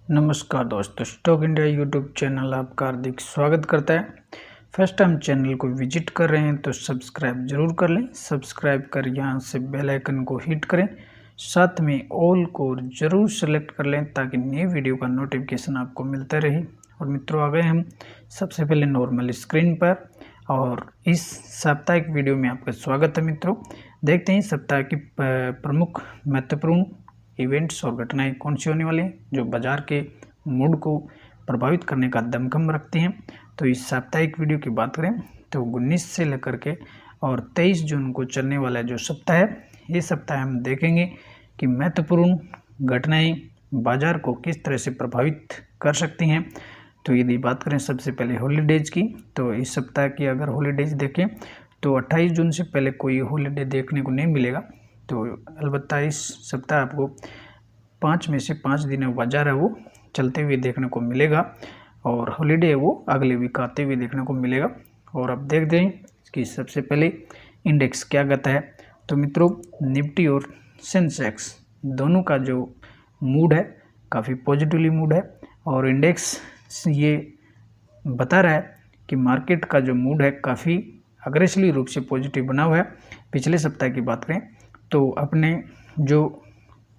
नमस्कार दोस्तों, stock India YouTube channel आपका हार्दिक स्वागत करता है। फर्स्ट टाइम चैनल को विजिट कर रहे हैं तो सब्सक्राइब जरूर कर लें। सब्सक्राइब कर यहां से बेल आइकन को हिट करें, साथ में ऑल को जरूर सेलेक्ट कर लें ताकि नई वीडियो का नोटिफिकेशन आपको मिलता रहे। और मित्रों, आ गए हम सबसे पहले नॉर्मल स्क्रीन पर और इस साप्ताहिक वीडियो में आपका स्वागत है। मित्रों, देखते हैं सप्ताह की प्रमुख महत्वपूर्ण इवेंट्स और घटनाएं कौन सी होने वाली हैं जो बाजार के मूड को प्रभावित करने का दमखम रखती हैं। तो इस साप्ताहिक वीडियो की बात करें तो 19 से लेकर के और 23 जून को चलने वाला जो सप्ताह है, ये सप्ताह हम देखेंगे कि महत्वपूर्ण घटनाएं बाजार को किस तरह से प्रभावित कर सकती हैं। तो यदि बात करें सबसे पहले हॉलीडेज की, तो इस सप्ताह की अगर हॉलीडेज देखें तो 28 जून से पहले कोई हॉलीडे देखने को नहीं मिलेगा। तो अलबत्ता इस सप्ताह आपको 5 में से 5 दिन बाजार है वो चलते हुए देखने को मिलेगा और हॉलीडे है वो अगले वीक आते हुए देखने को मिलेगा। और अब देख दें कि सबसे पहले इंडेक्स क्या कहता है। तो मित्रों, निफ्टी और सेंसेक्स दोनों का जो मूड है काफ़ी पॉजिटिवली मूड है और इंडेक्स ये बता रहा है कि मार्केट का जो मूड है काफ़ी अग्रेसिवली रूप से पॉजिटिव बना हुआ है। पिछले सप्ताह की बात करें तो अपने जो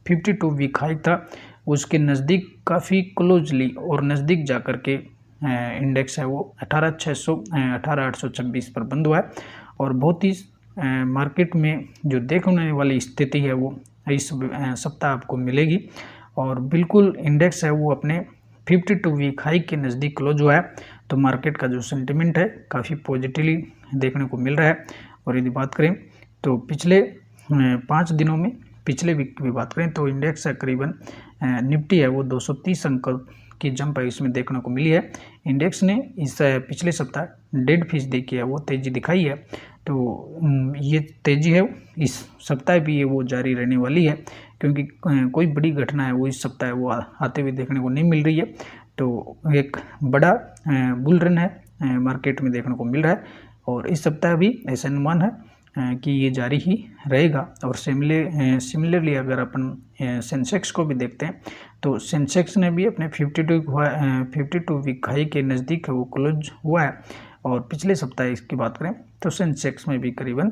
52 वीक हाई था उसके नज़दीक काफ़ी क्लोजली और नज़दीक जाकर के इंडेक्स है वो 18,826 पर बंद हुआ है। और बहुत ही मार्केट में जो देखने वाली स्थिति है वो इस सप्ताह आपको मिलेगी और बिल्कुल इंडेक्स है वो अपने 52 वीक हाई के नज़दीक क्लोज हुआ है। तो मार्केट का जो सेंटिमेंट है काफ़ी पॉजिटिवली देखने को मिल रहा है। और यदि बात करें तो पिछले 5 दिनों में पिछले वीक की भी बात करें तो इंडेक्स है करीबन निफ्टी है वो 230 अंक की जंप है इसमें देखने को मिली है। इंडेक्स ने इस पिछले सप्ताह 1.5% की है वो तेज़ी दिखाई है। तो ये तेज़ी है इस सप्ताह भी ये वो जारी रहने वाली है क्योंकि कोई बड़ी घटना है वो इस सप्ताह वो आते हुए देखने को नहीं मिल रही है। तो एक बड़ा बुल रन है मार्केट में देखने को मिल रहा है और इस सप्ताह भी ऐसा अनुमान है कि ये जारी ही रहेगा। और सिमिलरली अगर अपन सेंसेक्स को भी देखते हैं तो सेंसेक्स ने भी अपने 52 वीक हाई के नज़दीक वो क्लोज हुआ है। और पिछले सप्ताह इसकी बात करें तो सेंसेक्स में भी करीबन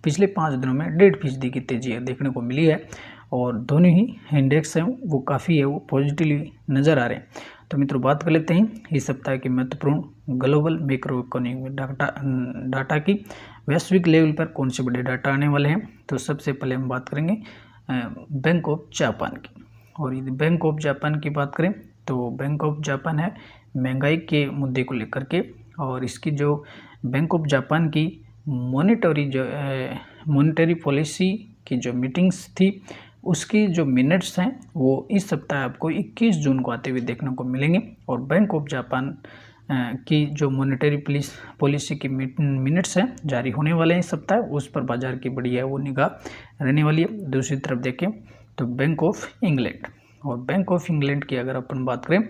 पिछले 5 दिनों में 1.5% की तेज़ी देखने को मिली है और दोनों ही इंडेक्स हैं वो काफ़ी है वो पॉजिटिवली नज़र आ रहे हैं। तो मित्रों, बात कर लेते हैं इस सप्ताह के महत्वपूर्ण ग्लोबल मैक्रो इकोनॉमिक डाटा की। वैश्विक लेवल पर कौन से बड़े डाटा आने वाले हैं। तो सबसे पहले हम बात करेंगे बैंक ऑफ जापान की। और यदि बैंक ऑफ जापान की बात करें तो बैंक ऑफ जापान है महंगाई के मुद्दे को लेकर के और इसकी जो बैंक ऑफ जापान की मॉनेटरी पॉलिसी की जो मीटिंग्स थी उसकी जो मिनट्स हैं वो इस सप्ताह आपको 21 जून को आते हुए देखने को मिलेंगे। और बैंक ऑफ जापान की जो मॉनेटरी पॉलिसी की मिनट्स हैं जारी होने वाले हैं इस सप्ताह, उस पर बाजार की बड़ी है वो निगाह रहने वाली है। दूसरी तरफ देखें तो बैंक ऑफ इंग्लैंड और बैंक ऑफ इंग्लैंड की अगर अपन बात करें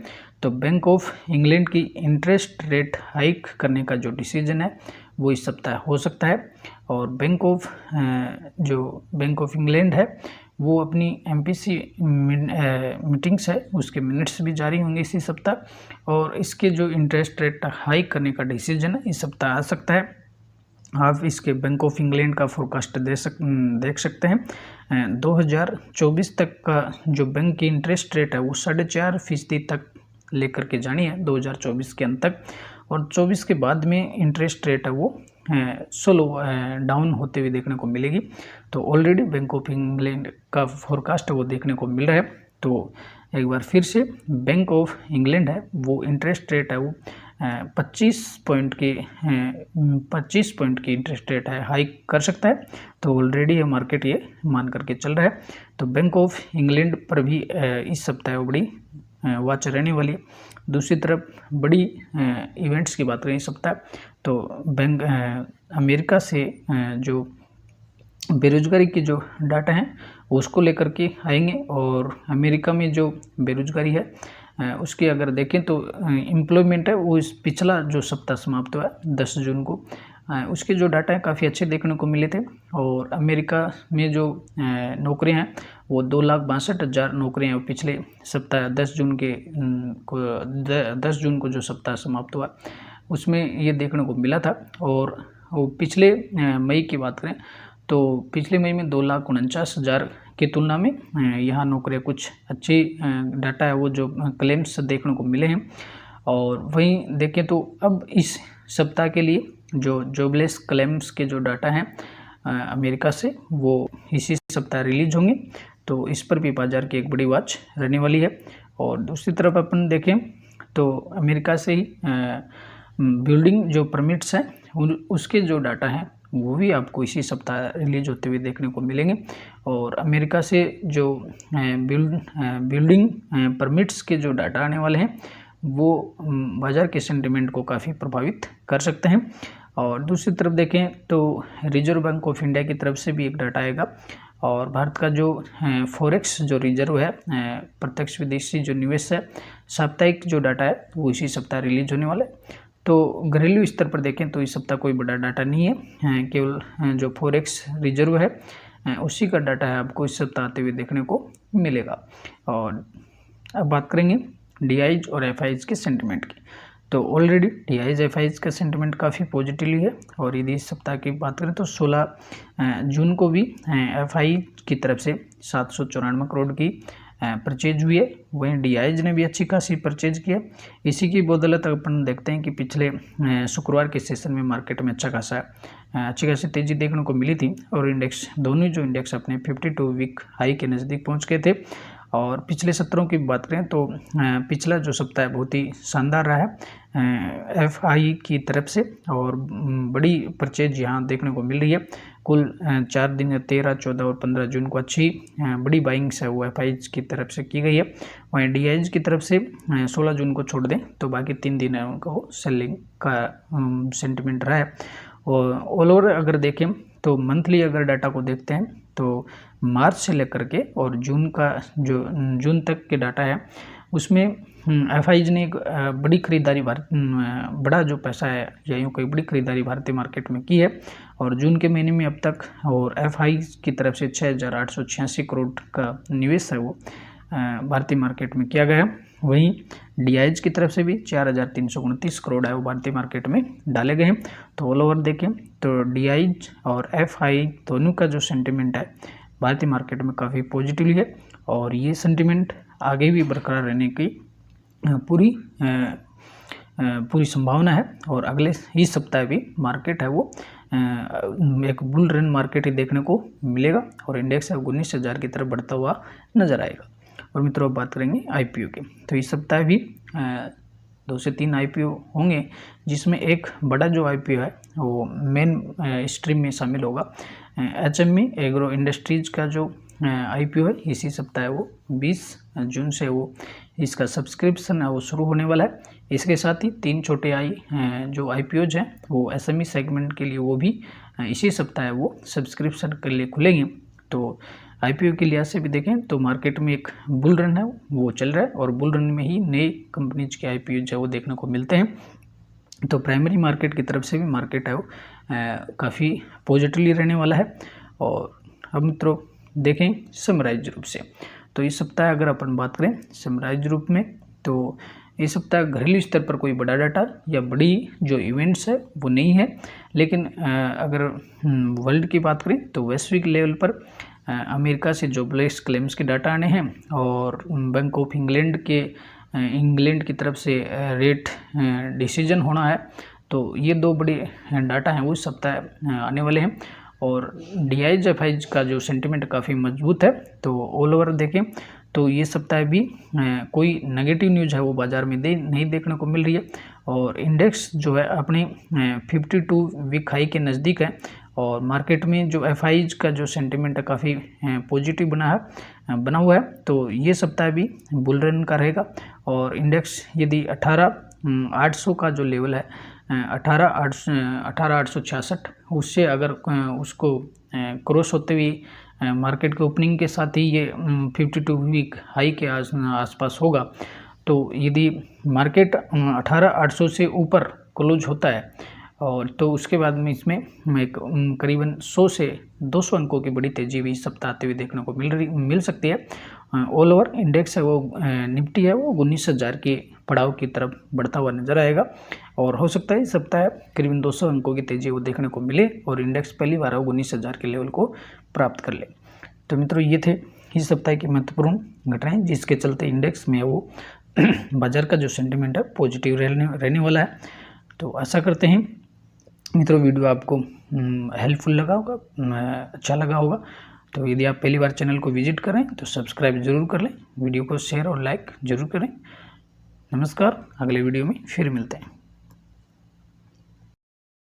तो बैंक ऑफ इंग्लैंड की इंटरेस्ट रेट हाइक करने का जो डिसीजन है वो इस सप्ताह हो सकता है। और बैंक ऑफ इंग्लैंड है वो अपनी MPC मीटिंग्स है उसके मिनट्स भी जारी होंगे इसी सप्ताह और इसके जो इंटरेस्ट रेट हाइक करने का डिसीजन है इस सप्ताह आ सकता है। आप इसके बैंक ऑफ इंग्लैंड का फोरकास्ट देख सकते हैं। 2024 तक का जो बैंक की इंटरेस्ट रेट है वो 4.5% तक लेकर के जानी है 2024 के अंत तक। और 24 के बाद में इंटरेस्ट रेट है वो स्लो डाउन होते हुए देखने को मिलेगी। तो ऑलरेडी बैंक ऑफ इंग्लैंड का फोरकास्ट वो देखने को मिल रहा है। तो एक बार फिर से बैंक ऑफ इंग्लैंड है वो इंटरेस्ट रेट है वो 25 पॉइंट की इंटरेस्ट रेट है हाइक कर सकता है। तो ऑलरेडी ये मार्केट ये मान करके चल रहा है। तो बैंक ऑफ इंग्लैंड पर भी इस सप्ताह बड़ी वॉच रहने वाली है। दूसरी तरफ बड़ी इवेंट्स की बात करें इस सप्ताह तो अमेरिका से जो बेरोजगारी के जो डाटा हैं उसको लेकर के आएंगे। और अमेरिका में जो बेरोजगारी है उसकी अगर देखें तो एम्प्लॉयमेंट है वो इस पिछला जो सप्ताह समाप्त हुआ है 10 जून को उसके जो डाटा है काफ़ी अच्छे देखने को मिले थे। और अमेरिका में जो नौकरियां हैं वो 2,62,000 नौकरियां हैं। पिछले सप्ताह 10 जून को जो सप्ताह समाप्त हुआ उसमें ये देखने को मिला था। और वो पिछले मई की बात करें तो पिछले मई में 2,49,000 की तुलना में यहाँ नौकरियाँ कुछ अच्छी डाटा है वो जो क्लेम्स देखने को मिले हैं। और वहीं देखें तो अब इस सप्ताह के लिए जो जॉबलेस क्लेम्स के जो डाटा हैं अमेरिका से वो इसी सप्ताह रिलीज होंगे, तो इस पर भी बाजार की एक बड़ी वॉच रहने वाली है। और दूसरी तरफ अपन देखें तो अमेरिका से ही बिल्डिंग जो परमिट्स हैं उसके जो डाटा हैं वो भी आपको इसी सप्ताह रिलीज होते हुए देखने को मिलेंगे। और अमेरिका से जो बिल्डिंग परमिट्स के जो डाटा आने वाले हैं वो बाज़ार के सेंटिमेंट को काफ़ी प्रभावित कर सकते हैं। और दूसरी तरफ देखें तो रिजर्व बैंक ऑफ इंडिया की तरफ से भी एक डाटा आएगा। और भारत का जो फॉरेक्स जो रिजर्व है प्रत्यक्ष विदेशी जो निवेश है साप्ताहिक जो डाटा है वो इसी सप्ताह रिलीज होने वाला है। तो घरेलू स्तर पर देखें तो इस सप्ताह कोई बड़ा डाटा नहीं है, केवल जो फॉरेक्स रिजर्व है उसी का डाटा है आपको इस सप्ताह आते हुए देखने को मिलेगा। और अब बात करेंगे DIs और FIs के सेंटिमेंट की। तो ऑलरेडी DIs FIs का सेंटिमेंट काफ़ी पॉजिटिवली है। और यदि इस सप्ताह की बात करें तो 16 जून को भी FI की तरफ से 794 करोड़ की परचेज हुई है। वहीं DIs ने भी अच्छी खासी परचेज किया। इसी की बदौलत अपन देखते हैं कि पिछले शुक्रवार के सेशन में मार्केट में अच्छी खासी तेज़ी देखने को मिली थी। और इंडेक्स दोनों जो इंडेक्स अपने 52 वीक हाई के नज़दीक पहुंच गए थे। और पिछले सत्रों की बात करें तो पिछला जो सप्ताह बहुत ही शानदार रहा है FI की तरफ से। और बड़ी परचेज यहाँ देखने को मिल रही है। कुल 4 दिन 13, 14 और 15 जून को अच्छी बड़ी बाइंग्स है वो FIs की तरफ से की गई है। वहीं DIs की तरफ से 16 जून को छोड़ दें तो बाकी 3 दिन है उनका वो सेलिंग का सेंटिमेंट रहा है। और ऑल ओवर अगर देखें तो मंथली अगर डाटा को देखते हैं तो मार्च से लेकर के और जून तक के डाटा है उसमें FIs ने एक बड़ी खरीदारी बड़ा जो पैसा है या यूँ कोई बड़ी खरीदारी भारतीय मार्केट में की है। और जून के महीने में अब तक और FIs की तरफ से 6,886 करोड़ का निवेश है वो भारतीय मार्केट में किया गया है। वहीं DIs की तरफ से भी 4,329 करोड़ है वो भारतीय मार्केट में डाले गए हैं। तो ऑल ओवर देखें तो DIs और FI दोनों का जो सेंटिमेंट है भारतीय मार्केट में काफ़ी पॉजिटिव है। और ये सेंटिमेंट आगे भी बरकरार रहने की पूरी संभावना है। और अगले ही सप्ताह भी मार्केट है वो एक बुल रन मार्केट ही देखने को मिलेगा। और इंडेक्स है 19,000 की तरफ बढ़ता हुआ नजर आएगा। और मित्रों अब बात करेंगे IPO की। तो इस सप्ताह भी 2 से 3 IPO होंगे जिसमें एक बड़ा जो IPO है वो मेन स्ट्रीम में शामिल होगा। HME एग्रो इंडस्ट्रीज का जो IPO है इसी सप्ताह है वो 20 जून से वो इसका सब्सक्रिप्शन है वो शुरू होने वाला है। इसके साथ ही 3 छोटे जो IPOs हैं वो SME सेगमेंट के लिए वो भी इसी सप्ताह है वो सब्सक्रिप्शन के लिए खुलेंगे। तो IPO के लिहाज से भी देखें तो मार्केट में एक बुल रन है वो चल रहा है। और बुल रन में ही नई कंपनीज के IPOs है वो देखने को मिलते हैं। तो प्राइमरी मार्केट की तरफ से भी मार्केट है वो काफ़ी पॉजिटिवली रहने वाला है। और अब मित्रों देखें समराइज रूप से तो इस सप्ताह अगर अपन बात करें समराइज रूप में तो इस सप्ताह घरेलू स्तर पर कोई बड़ा डाटा या बड़ी जो इवेंट्स है वो नहीं है। लेकिन अगर वर्ल्ड की बात करें तो वैश्विक लेवल पर अमेरिका से जॉबलेस क्लेम्स के डाटा आने हैं। और बैंक ऑफ इंग्लैंड की तरफ से रेट डिसीजन होना है। तो ये 2 बड़े डाटा हैं वो इस सप्ताह आने वाले हैं। और DIs FIs का जो सेंटिमेंट काफ़ी मजबूत है। तो ऑल ओवर देखें तो ये सप्ताह भी कोई नेगेटिव न्यूज़ है वो बाज़ार में नहीं देखने को मिल रही है। और इंडेक्स जो है अपने 52 वीक हाई के नज़दीक है। और मार्केट में जो FIs का जो सेंटिमेंट है काफ़ी पॉजिटिव बना हुआ है। तो ये सप्ताह भी बुल रन का रहेगा। और इंडेक्स यदि 18,800 का जो लेवल है 18,866 उससे अगर उसको क्रॉस होते हुए मार्केट के ओपनिंग के साथ ही ये 52 वीक हाई के आसपास होगा। तो यदि मार्केट 18,800 से ऊपर क्लोज होता है और तो उसके बाद में इसमें एक करीबन 100 से 200 अंकों की बड़ी तेजी भी इस सप्ताह आते हुए देखने को मिल सकती है। ऑल ओवर इंडेक्स है वो निफ्टी है वो 19,000 के पड़ाव की तरफ बढ़ता हुआ नजर आएगा और हो सकता है इस सप्ताह करीबन 200 अंकों की तेजी वो देखने को मिले और इंडेक्स पहली बार वो 19,000 के लेवल को प्राप्त कर ले। तो मित्रों ये थे इस सप्ताह की महत्वपूर्ण घटनाएं जिसके चलते इंडेक्स में वो बाजार का जो सेंटिमेंट है पॉजिटिव रहने वाला है। तो आशा करते हैं मित्रों वीडियो आपको हेल्पफुल लगा होगा, अच्छा लगा होगा। तो यदि आप पहली बार चैनल को विजिट करें तो सब्सक्राइब जरूर कर लें, वीडियो को शेयर और लाइक जरूर करें। नमस्कार, अगले वीडियो में फिर मिलते हैं।